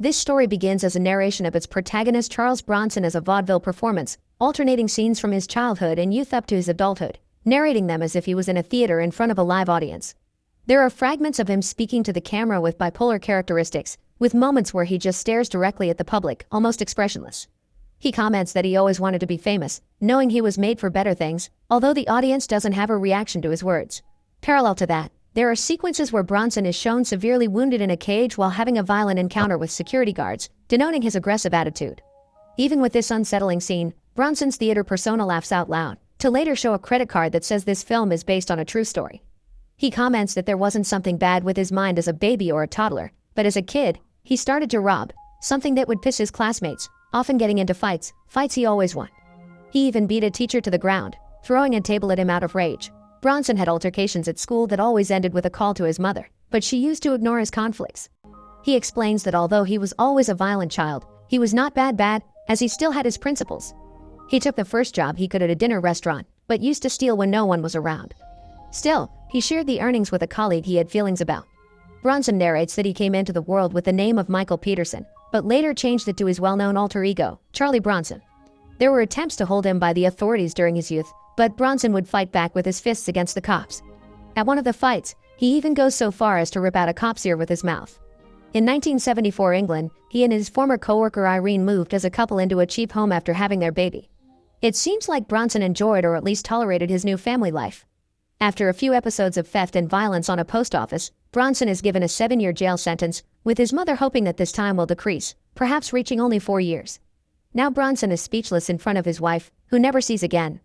This story begins as a narration of its protagonist Charles Bronson as a vaudeville performance, alternating scenes from his childhood and youth up to his adulthood, narrating them as if he was in a theater in front of a live audience. There are fragments of him speaking to the camera with bipolar characteristics, with moments where he just stares directly at the public, almost expressionless. He comments that he always wanted to be famous, knowing he was made for better things, although the audience doesn't have a reaction to his words. Parallel to that, there are sequences where Bronson is shown severely wounded in a cage while having a violent encounter with security guards, denoting his aggressive attitude. Even with this unsettling scene, Bronson's theater persona laughs out loud, to later show a credit card that says this film is based on a true story. He comments that there wasn't something bad with his mind as a baby or a toddler, but as a kid, he started to rob, something that would piss his classmates, often getting into fights he always won. He even beat a teacher to the ground, throwing a table at him out of rage. Bronson had altercations at school that always ended with a call to his mother, but she used to ignore his conflicts. He explains that although he was always a violent child, he was not bad, as he still had his principles. He took the first job he could at a dinner restaurant, but used to steal when no one was around. Still, he shared the earnings with a colleague he had feelings about. Bronson narrates that he came into the world with the name of Michael Peterson, but later changed it to his well-known alter ego, Charlie Bronson. There were attempts to hold him by the authorities during his youth, but Bronson would fight back with his fists against the cops. At one of the fights, he even goes so far as to rip out a cop's ear with his mouth. In 1974 England, he and his former co-worker Irene moved as a couple into a cheap home after having their baby. It seems like Bronson enjoyed or at least tolerated his new family life. After a few episodes of theft and violence on a post office, Bronson is given a 7-year jail sentence, with his mother hoping that this time will decrease, perhaps reaching only 4 years. Now Bronson is speechless in front of his wife, who never sees again.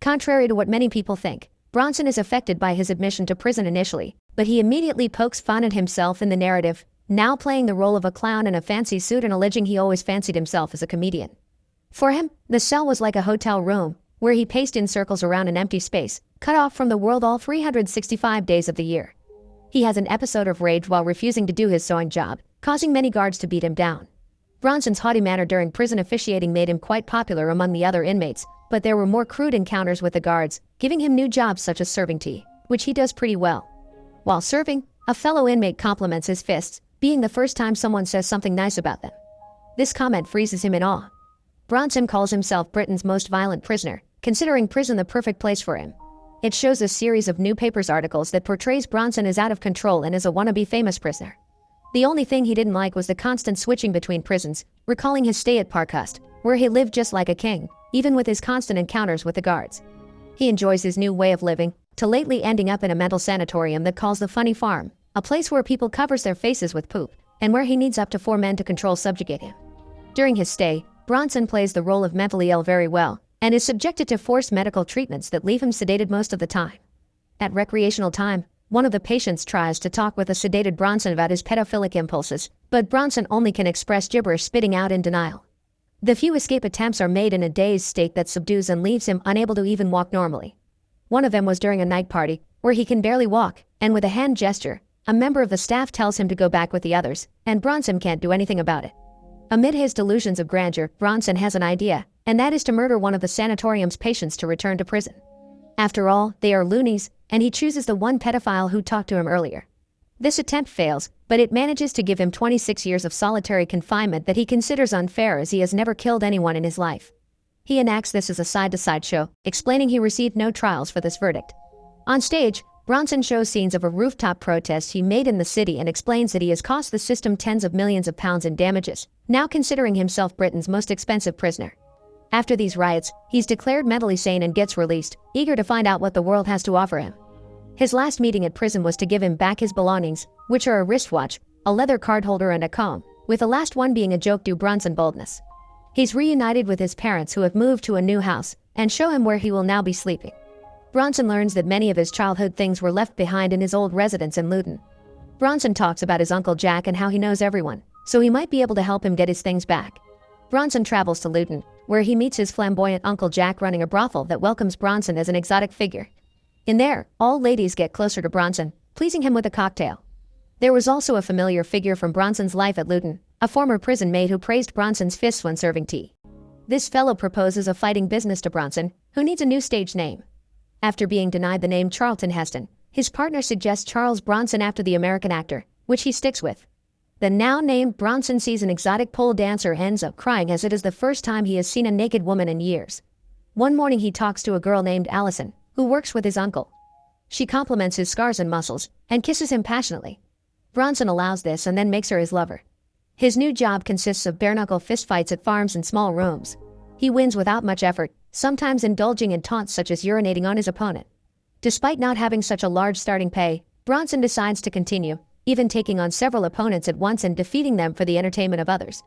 Contrary to what many people think, Bronson is affected by his admission to prison initially, but he immediately pokes fun at himself in the narrative, now playing the role of a clown in a fancy suit and alleging he always fancied himself as a comedian. For him, the cell was like a hotel room, where he paced in circles around an empty space, cut off from the world all 365 days of the year. He has an episode of rage while refusing to do his sewing job, causing many guards to beat him down. Bronson's haughty manner during prison officiating made him quite popular among the other inmates, but there were more crude encounters with the guards, giving him new jobs such as serving tea, which he does pretty well. While serving, a fellow inmate compliments his fists, being the first time someone says something nice about them. This comment freezes him in awe. Bronson calls himself Britain's most violent prisoner, considering prison the perfect place for him. It shows a series of new papers articles that portrays Bronson as out of control and as a wannabe famous prisoner. The only thing he didn't like was the constant switching between prisons, recalling his stay at Parkhurst, where he lived just like a king, even with his constant encounters with the guards. He enjoys his new way of living, to lately ending up in a mental sanatorium that calls the Funny Farm, a place where people covers their faces with poop, and where he needs up to 4 men to subjugate him. During his stay, Bronson plays the role of mentally ill very well, and is subjected to forced medical treatments that leave him sedated most of the time. At recreational time, one of the patients tries to talk with a sedated Bronson about his pedophilic impulses, but Bronson only can express gibberish, spitting out in denial. The few escape attempts are made in a dazed state that subdues and leaves him unable to even walk normally. One of them was during a night party, where he can barely walk, and with a hand gesture, a member of the staff tells him to go back with the others, and Bronson can't do anything about it. Amid his delusions of grandeur, Bronson has an idea, and that is to murder one of the sanatorium's patients to return to prison. After all, they are loonies, and he chooses the one pedophile who talked to him earlier. This attempt fails, but it manages to give him 26 years of solitary confinement that he considers unfair, as he has never killed anyone in his life. He enacts this as a side-to-side show, explaining he received no trials for this verdict. On stage, Bronson shows scenes of a rooftop protest he made in the city and explains that he has cost the system tens of millions of pounds in damages, now considering himself Britain's most expensive prisoner. After these riots, he's declared mentally sane and gets released, eager to find out what the world has to offer him. His last meeting at prison was to give him back his belongings, which are a wristwatch, a leather card holder and a comb, with the last one being a joke due Bronson boldness. He's reunited with his parents who have moved to a new house, and show him where he will now be sleeping. Bronson learns that many of his childhood things were left behind in his old residence in Luton. Bronson talks about his Uncle Jack and how he knows everyone, so he might be able to help him get his things back. Bronson travels to Luton, where he meets his flamboyant Uncle Jack running a brothel that welcomes Bronson as an exotic figure. In there, all ladies get closer to Bronson, pleasing him with a cocktail. There was also a familiar figure from Bronson's life at Luton, a former prison maid who praised Bronson's fists when serving tea. This fellow proposes a fighting business to Bronson, who needs a new stage name. After being denied the name Charlton Heston, his partner suggests Charles Bronson after the American actor, which he sticks with. The now-named Bronson sees an exotic pole dancer ends up crying as it is the first time he has seen a naked woman in years. One morning he talks to a girl named Allison, who works with his uncle. She compliments his scars and muscles, and kisses him passionately. Bronson allows this and then makes her his lover. His new job consists of bare-knuckle fistfights at farms and small rooms. He wins without much effort, sometimes indulging in taunts such as urinating on his opponent. Despite not having such a large starting pay, Bronson decides to continue, even taking on several opponents at once and defeating them for the entertainment of others.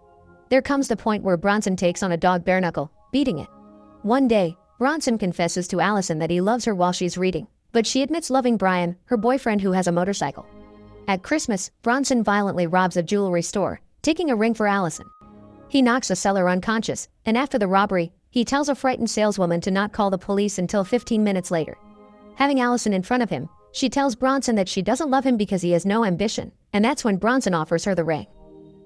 There comes the point where Bronson takes on a dog bare-knuckle, beating it. One day, Bronson confesses to Allison that he loves her while she's reading, but she admits loving Brian, her boyfriend who has a motorcycle. At Christmas, Bronson violently robs a jewelry store, taking a ring for Allison. He knocks a seller unconscious, and after the robbery, he tells a frightened saleswoman to not call the police until 15 minutes later. Having Allison in front of him, she tells Bronson that she doesn't love him because he has no ambition, and that's when Bronson offers her the ring.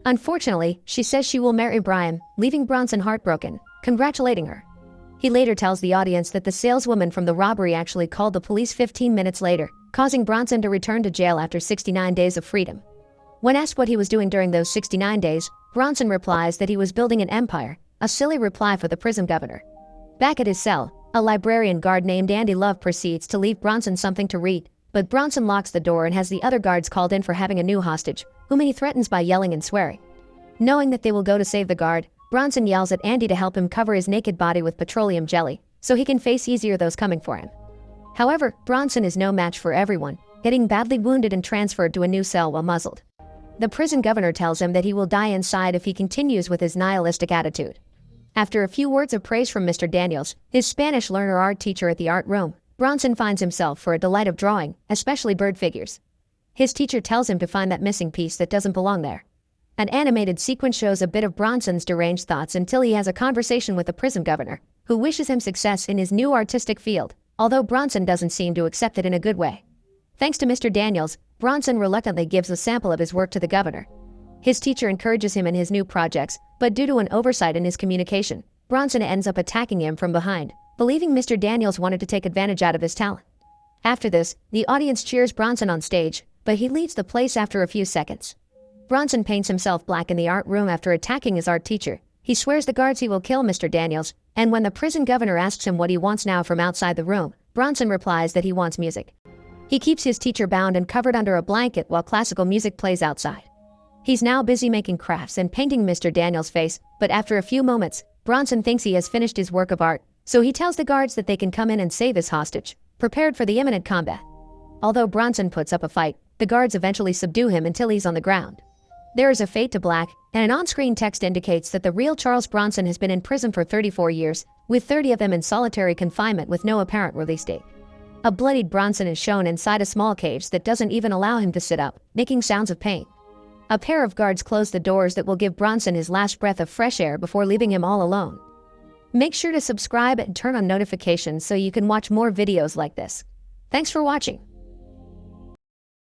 Unfortunately, she says she will marry Brian, leaving Bronson heartbroken, congratulating her. He later tells the audience that the saleswoman from the robbery actually called the police 15 minutes later, causing Bronson to return to jail after 69 days of freedom. When asked what he was doing during those 69 days, Bronson replies that he was building an empire, a silly reply for the prison governor. Back at his cell, a librarian guard named Andy Love proceeds to leave Bronson something to read, but Bronson locks the door and has the other guards called in for having a new hostage, whom he threatens by yelling and swearing. Knowing that they will go to save the guard, Bronson yells at Andy to help him cover his naked body with petroleum jelly, so he can face easier those coming for him. However, Bronson is no match for everyone, getting badly wounded and transferred to a new cell while muzzled. The prison governor tells him that he will die inside if he continues with his nihilistic attitude. After a few words of praise from Mr. Daniels, his Spanish learner art teacher at the art room, Bronson finds himself for a delight of drawing, especially bird figures. His teacher tells him to find that missing piece that doesn't belong there. An animated sequence shows a bit of Bronson's deranged thoughts until he has a conversation with the prison governor, who wishes him success in his new artistic field, although Bronson doesn't seem to accept it in a good way. Thanks to Mr. Daniels, Bronson reluctantly gives a sample of his work to the governor. His teacher encourages him in his new projects, but due to an oversight in his communication, Bronson ends up attacking him from behind, believing Mr. Daniels wanted to take advantage out of his talent. After this, the audience cheers Bronson on stage, but he leaves the place after a few seconds. Bronson paints himself black in the art room after attacking his art teacher. He swears the guards he will kill Mr. Daniels, and when the prison governor asks him what he wants now from outside the room, Bronson replies that he wants music. He keeps his teacher bound and covered under a blanket while classical music plays outside. He's now busy making crafts and painting Mr. Daniels' face, but after a few moments, Bronson thinks he has finished his work of art, so he tells the guards that they can come in and save his hostage, prepared for the imminent combat. Although Bronson puts up a fight, the guards eventually subdue him until he's on the ground. There is a fade to black, and an on-screen text indicates that the real Charles Bronson has been in prison for 34 years, with 30 of them in solitary confinement with no apparent release date. A bloodied Bronson is shown inside a small cage that doesn't even allow him to sit up, making sounds of pain. A pair of guards close the doors that will give Bronson his last breath of fresh air before leaving him all alone. Make sure to subscribe and turn on notifications so you can watch more videos like this. Thanks for watching.